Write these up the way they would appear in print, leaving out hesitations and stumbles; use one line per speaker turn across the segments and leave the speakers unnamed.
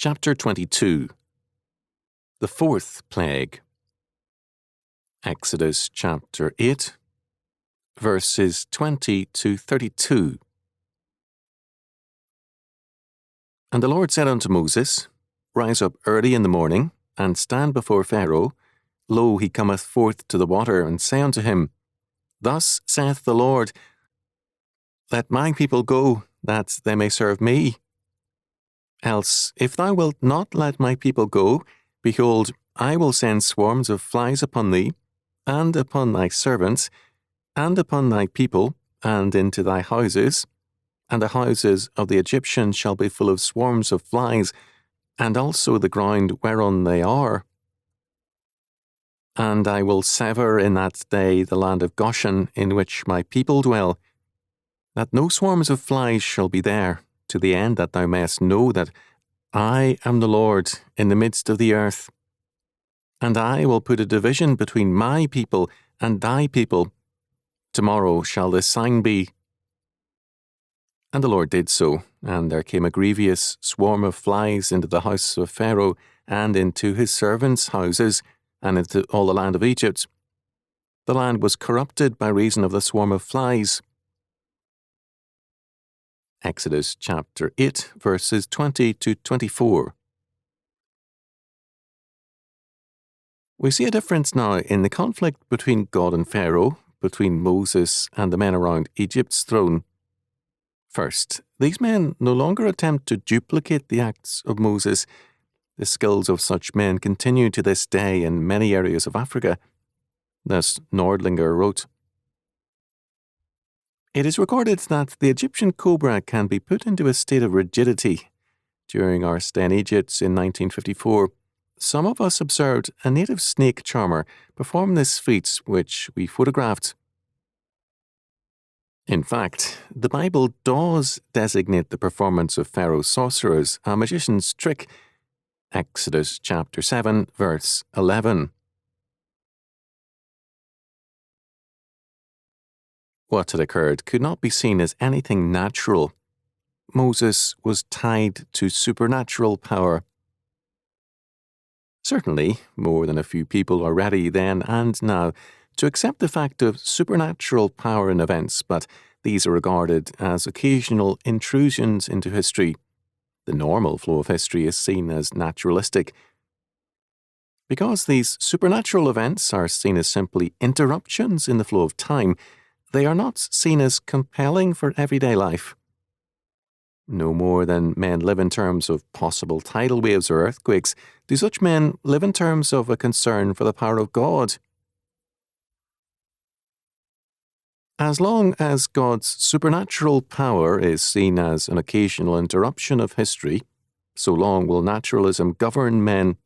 Chapter 22. The fourth plague. Exodus chapter 8, verses 20 to 32. And the Lord said unto Moses, Rise up early in the morning, and stand before Pharaoh. Lo, he cometh forth to the water, and say unto him, Thus saith the Lord, Let my people go, that they may serve me. Else, if thou wilt not let my people go, behold, I will send swarms of flies upon thee, and upon thy servants, and upon thy people, and into thy houses, and the houses of the Egyptians shall be full of swarms of flies, and also the ground whereon they are. And I will sever in that day the land of Goshen, in which my people dwell, that no swarms of flies shall be there, to the end that thou mayest know that I am the Lord in the midst of the earth. And I will put a division between my people and thy people. Tomorrow shall this sign be. And the Lord did so, and there came a grievous swarm of flies into the house of Pharaoh, and into his servants' houses, and into all the land of Egypt. The land was corrupted by reason of the swarm of flies. Exodus chapter 8, verses 20 to 24. We see a difference now in the conflict between God and Pharaoh, between Moses and the men around Egypt's throne. First, these men no longer attempt to duplicate the acts of Moses. The skills of such men continue to this day in many areas of Africa. Thus, Nordlinger wrote, It is recorded that the Egyptian cobra can be put into a state of rigidity. During our stay in Egypt in 1954, some of us observed a native snake charmer perform this feat, which we photographed. In fact, the Bible does designate the performance of Pharaoh's sorcerers a magician's trick. Exodus chapter 7, verse 11. What had occurred could not be seen as anything natural. Moses was tied to supernatural power. Certainly, more than a few people are ready then and now to accept the fact of supernatural power in events, but these are regarded as occasional intrusions into history. The normal flow of history is seen as naturalistic. Because these supernatural events are seen as simply interruptions in the flow of time, they are not seen as compelling for everyday life. No more than men live in terms of possible tidal waves or earthquakes, do such men live in terms of a concern for the power of God. As long as God's supernatural power is seen as an occasional interruption of history, so long will naturalism govern men.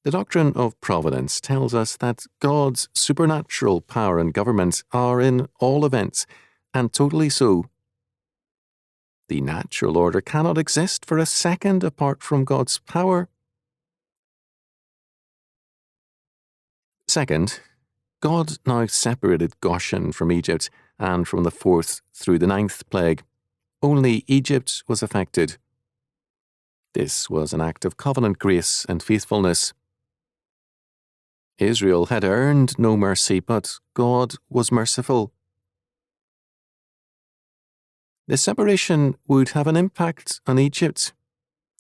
The doctrine of providence tells us that God's supernatural power and government are in all events, and totally so. The natural order cannot exist for a second apart from God's power. Second, God now separated Goshen from Egypt, and from the fourth through the ninth plague. Only Egypt was affected. This was an act of covenant grace and faithfulness. Israel had earned no mercy, but God was merciful. This separation would have an impact on Egypt.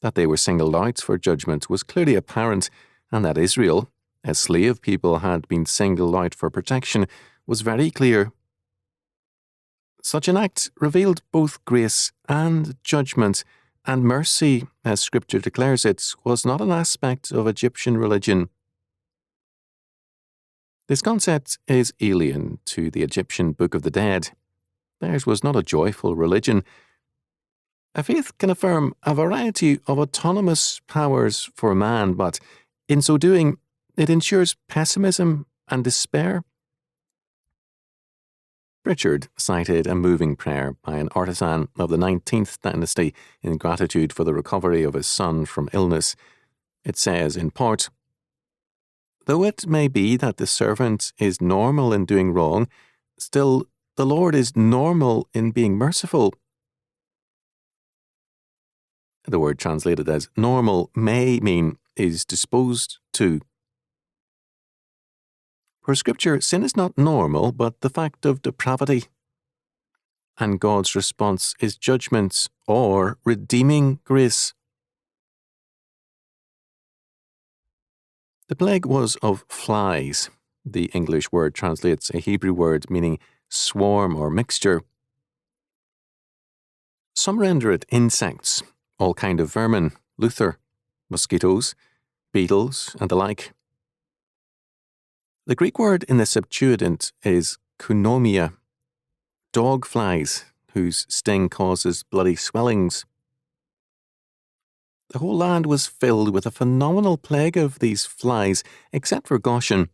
That they were singled out for judgment was clearly apparent, and that Israel, a slave people, had been singled out for protection was very clear. Such an act revealed both grace and judgment, and mercy, as Scripture declares it, was not an aspect of Egyptian religion. This concept is alien to the Egyptian Book of the Dead. Theirs was not a joyful religion. A faith can affirm a variety of autonomous powers for man, but in so doing, it ensures pessimism and despair. Pritchard cited a moving prayer by an artisan of the 19th dynasty in gratitude for the recovery of his son from illness. It says, in part, Though it may be that the servant is normal in doing wrong, still the Lord is normal in being merciful. The word translated as normal may mean is disposed to. For Scripture, sin is not normal, but the fact of depravity. And God's response is judgment or redeeming grace. The plague was of flies. The English word translates a Hebrew word meaning swarm or mixture. Some render it insects, all kind of vermin, Luther, mosquitoes, beetles, and the like. The Greek word in the Septuagint is kunomia, dog flies, whose sting causes bloody swellings. The whole land was filled with a phenomenal plague of these flies, except for Goshen,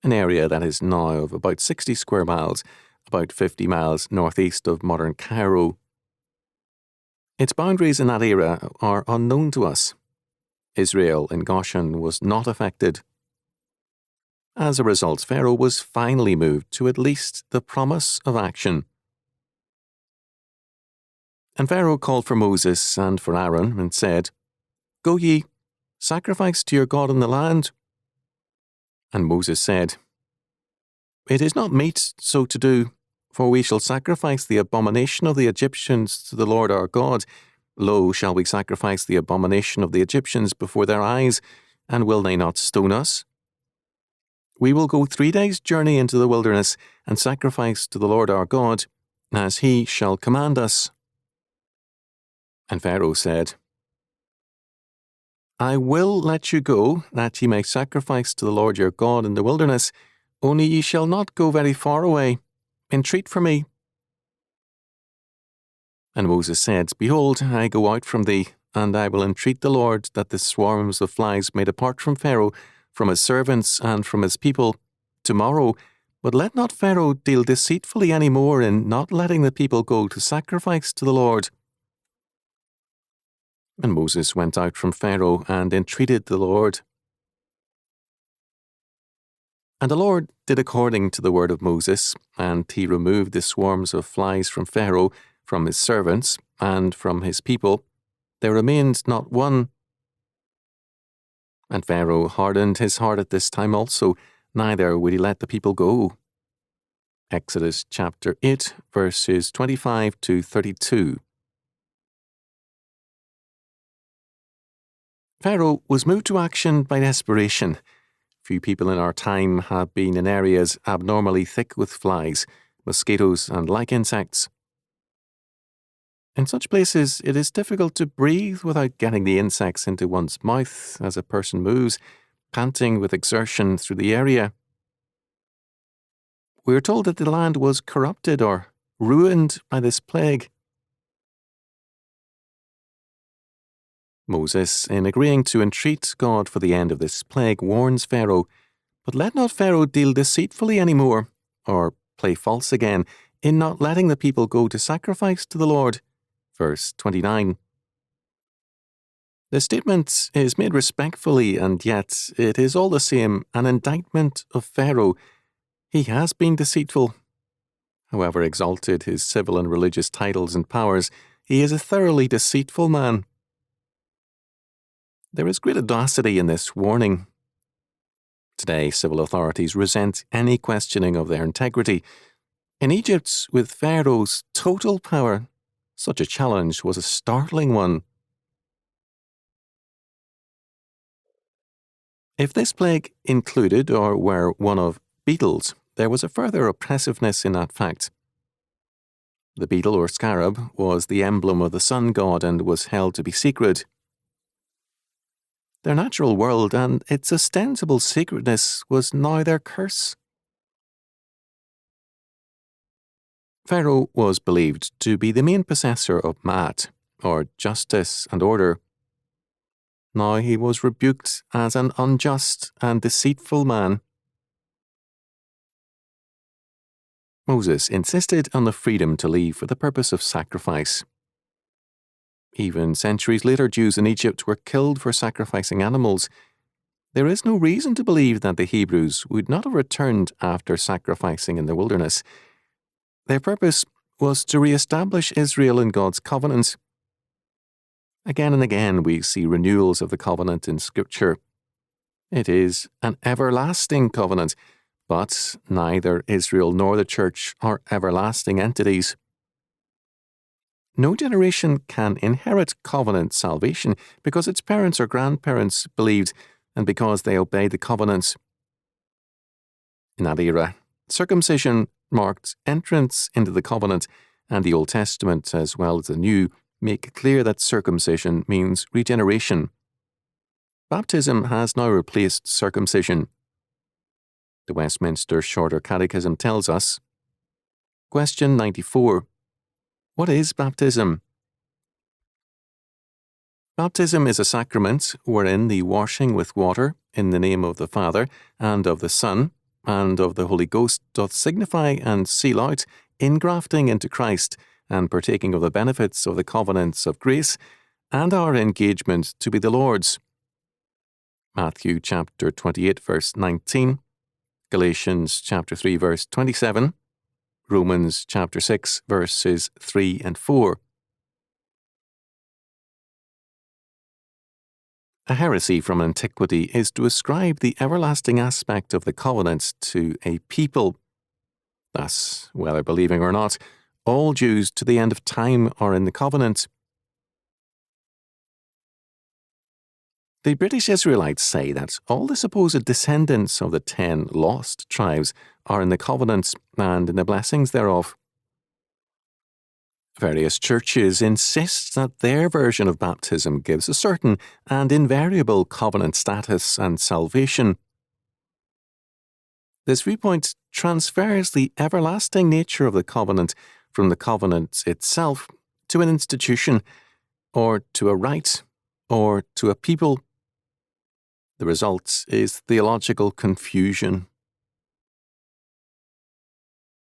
an area that is now of about 60 square miles, about 50 miles northeast of modern Cairo. Its boundaries in that era are unknown to us. Israel in Goshen was not affected. As a result, Pharaoh was finally moved to at least the promise of action. And Pharaoh called for Moses and for Aaron and said, "Go ye, sacrifice to your God in the land." And Moses said, "It is not meet so to do, for we shall sacrifice the abomination of the Egyptians to the Lord our God. Lo, shall we sacrifice the abomination of the Egyptians before their eyes, and will they not stone us? We will go 3 days' journey into the wilderness, and sacrifice to the Lord our God, as he shall command us." And Pharaoh said, "I will let you go, that ye may sacrifice to the Lord your God in the wilderness, only ye shall not go very far away. Entreat for me." And Moses said, "Behold, I go out from thee, and I will entreat the Lord that the swarms of flies may depart from Pharaoh, from his servants, and from his people, tomorrow. But let not Pharaoh deal deceitfully any more in not letting the people go to sacrifice to the Lord." And Moses went out from Pharaoh and entreated the Lord. And the Lord did according to the word of Moses, and he removed the swarms of flies from Pharaoh, from his servants, and from his people. There remained not one. And Pharaoh hardened his heart at this time also, neither would he let the people go. Exodus chapter 8, verses 25 to 32. Pharaoh was moved to action by desperation. Few people in our time have been in areas abnormally thick with flies, mosquitoes, and like insects. In such places, it is difficult to breathe without getting the insects into one's mouth as a person moves, panting with exertion through the area. We are told that the land was corrupted or ruined by this plague. Moses, in agreeing to entreat God for the end of this plague, warns Pharaoh, "But let not Pharaoh deal deceitfully any more, or play false again, in not letting the people go to sacrifice to the Lord." Verse 29. The statement is made respectfully, and yet it is all the same an indictment of Pharaoh. He has been deceitful. However exalted his civil and religious titles and powers, he is a thoroughly deceitful man. There is great audacity in this warning. Today, civil authorities resent any questioning of their integrity. In Egypt, with Pharaoh's total power, such a challenge was a startling one. If this plague included or were one of beetles, there was a further oppressiveness in that fact. The beetle or scarab was the emblem of the sun god and was held to be sacred. Their natural world and its ostensible sacredness was now their curse. Pharaoh was believed to be the main possessor of Ma'at, or justice and order. Now he was rebuked as an unjust and deceitful man. Moses insisted on the freedom to leave for the purpose of sacrifice. Even centuries later, Jews in Egypt were killed for sacrificing animals. There is no reason to believe that the Hebrews would not have returned after sacrificing in the wilderness. Their purpose was to re-establish Israel in God's covenant. Again and again we see renewals of the covenant in Scripture. It is an everlasting covenant, but neither Israel nor the Church are everlasting entities. No generation can inherit covenant salvation because its parents or grandparents believed and because they obeyed the covenants. In that era, circumcision marked entrance into the covenant, and the Old Testament, as well as the New, make it clear that circumcision means regeneration. Baptism has now replaced circumcision. The Westminster Shorter Catechism tells us, Question 94. What is baptism? Baptism is a sacrament wherein the washing with water in the name of the Father and of the Son and of the Holy Ghost doth signify and seal out ingrafting into Christ and partaking of the benefits of the covenants of grace and our engagement to be the Lord's. Matthew chapter 28 verse 19, Galatians chapter 3 verse 27, Romans chapter 6 verses 3 and 4. A heresy from antiquity is to ascribe the everlasting aspect of the covenant to a people. Thus, whether believing or not, all Jews to the end of time are in the covenant. The British Israelites say that all the supposed descendants of the 10 lost tribes are in the covenant and in the blessings thereof. Various churches insist that their version of baptism gives a certain and invariable covenant status and salvation. This viewpoint transfers the everlasting nature of the covenant from the covenant itself to an institution, or to a rite, or to a people. The result is theological confusion.